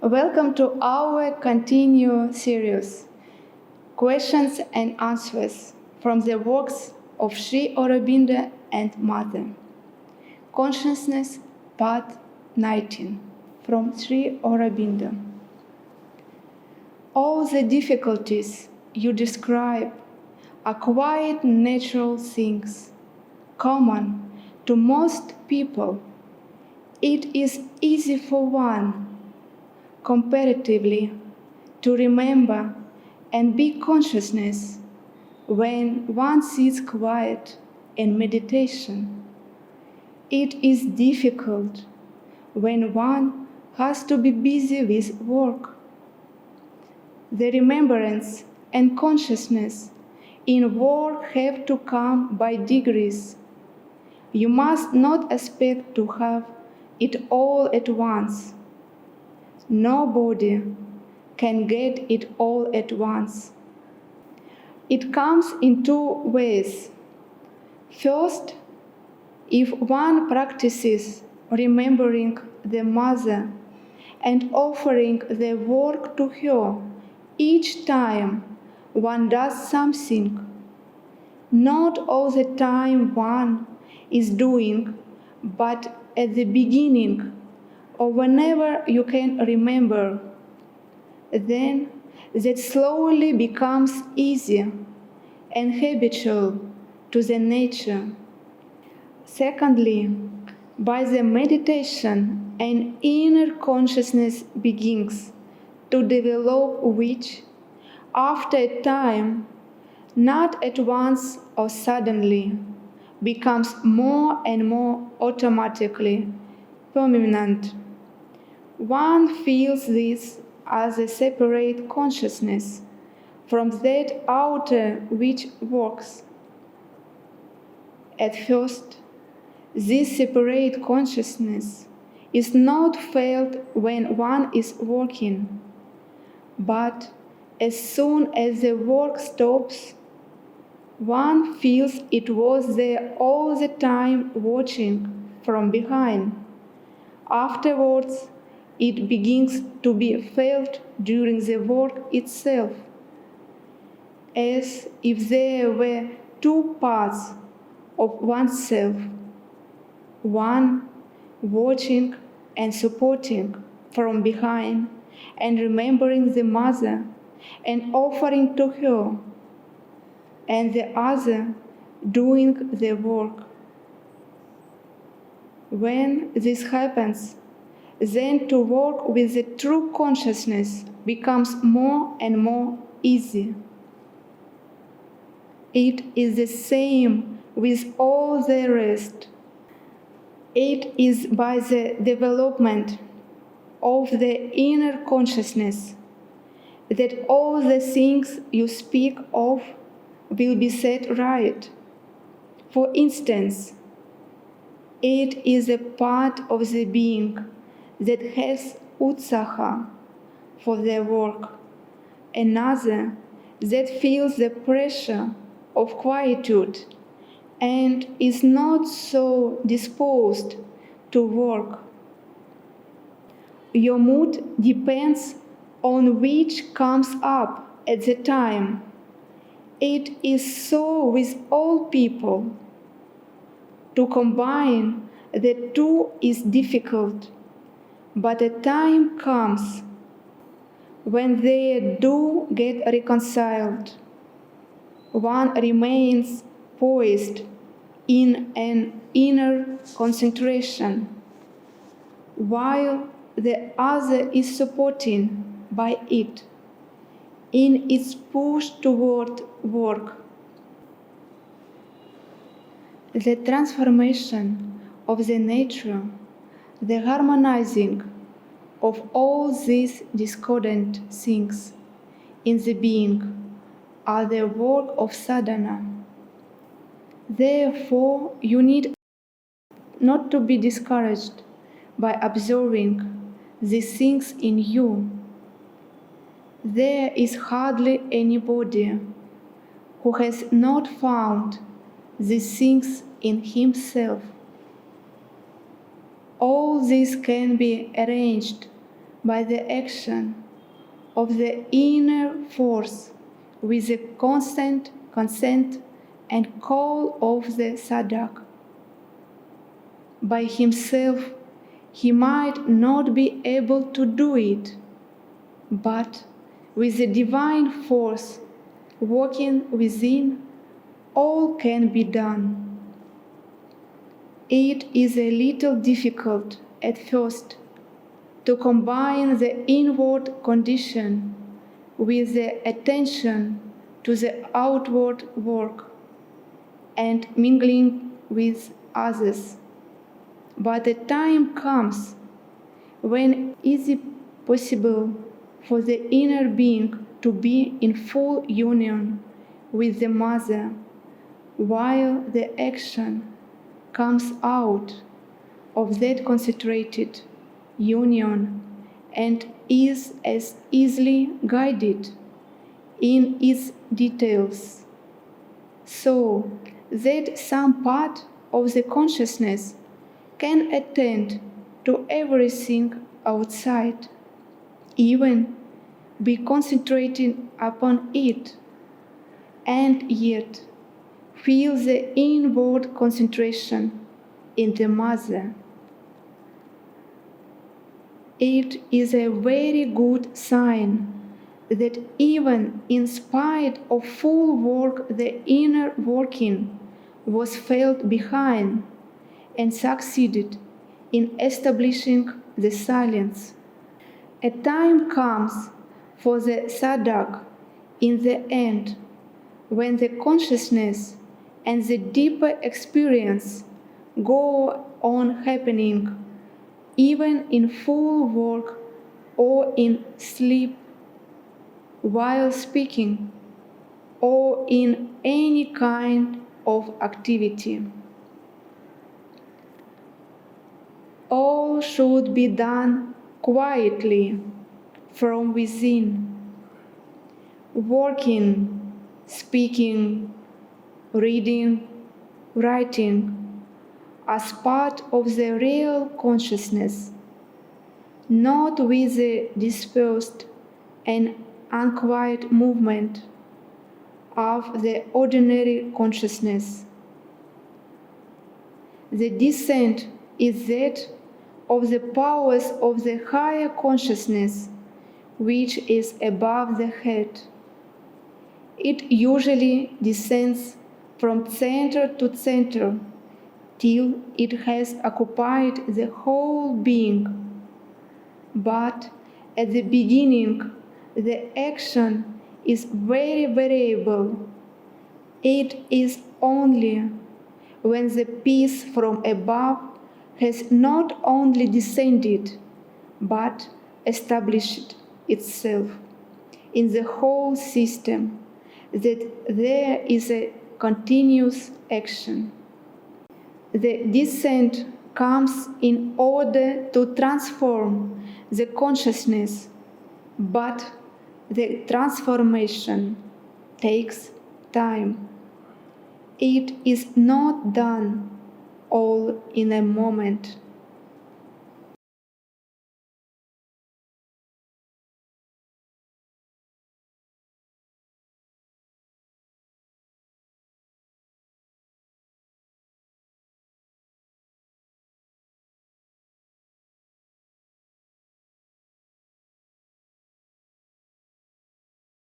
Welcome to our continued series, Questions and Answers from the works of Sri Aurobindo and Mother. Consciousness, Part 19, from Sri Aurobindo. All the difficulties you describe are quite natural things, common to most people. It is easy for one, comparatively, to remember and be consciousness when one sits quiet in meditation. It is difficult when one has to be busy with work. The remembrance and consciousness in work have to come by degrees. You must not expect to have it all at once. Nobody can get it all at once. It comes in two ways. First, if one practices remembering the mother and offering the work to her each time one does something, not all the time one is doing, but at the beginning or whenever you can remember, then that slowly becomes easy and habitual to the nature. Secondly, by the meditation, an inner consciousness begins to develop, which, after a time, not at once or suddenly, becomes more and more automatically permanent. One feels this as a separate consciousness from that outer which works. At first, this separate consciousness is not felt when one is working, but as soon as the work stops, one feels it was there all the time watching from behind. Afterwards, it begins to be felt during the work itself, as if there were two parts of oneself, one watching and supporting from behind and remembering the mother and offering to her, and the other doing the work. When this happens, then to work with the true consciousness becomes more and more easy. It is the same with all the rest. It is by the development of the inner consciousness that all the things you speak of will be set right. For instance, it is a part of the being that has utsaha for their work, another that feels the pressure of quietude and is not so disposed to work. Your mood depends on which comes up at the time. It is so with all people. To combine the two is difficult, but a time comes when they do get reconciled. One remains poised in an inner concentration, while the other is supporting by it in its push toward work. The transformation of the nature, the harmonizing of all these discordant things in the being are the work of sadhana. Therefore, you need not to be discouraged by observing these things in you. There is hardly anybody who has not found these things in himself. All this can be arranged by the action of the inner force with the constant consent and call of the sadhak. By himself, he might not be able to do it, but with the divine force working within, all can be done. It is a little difficult at first to combine the inward condition with the attention to the outward work and mingling with others. But the time comes when it is possible for the inner being to be in full union with the Mother, while the action comes out of that concentrated union and is as easily guided in its details, so that some part of the consciousness can attend to everything outside, even be concentrating upon it, and yet feel the inward concentration in the Mother. It is a very good sign that even in spite of full work, the inner working was felt behind and succeeded in establishing the silence. A time comes for the sadhak in the end when the consciousness and the deeper experience go on happening, even in full work or in sleep, while speaking, or in any kind of activity. All should be done quietly from within. Working, speaking, reading, writing as part of the real consciousness, not with the dispersed and unquiet movement of the ordinary consciousness. The descent is that of the powers of the higher consciousness, which is above the head. It usually descends from center to center till it has occupied the whole being. But at the beginning, the action is very variable. It is only when the peace from above has not only descended, but established itself in the whole system, that there is a continuous action. The descent comes in order to transform the consciousness, but the transformation takes time. It is not done all in a moment.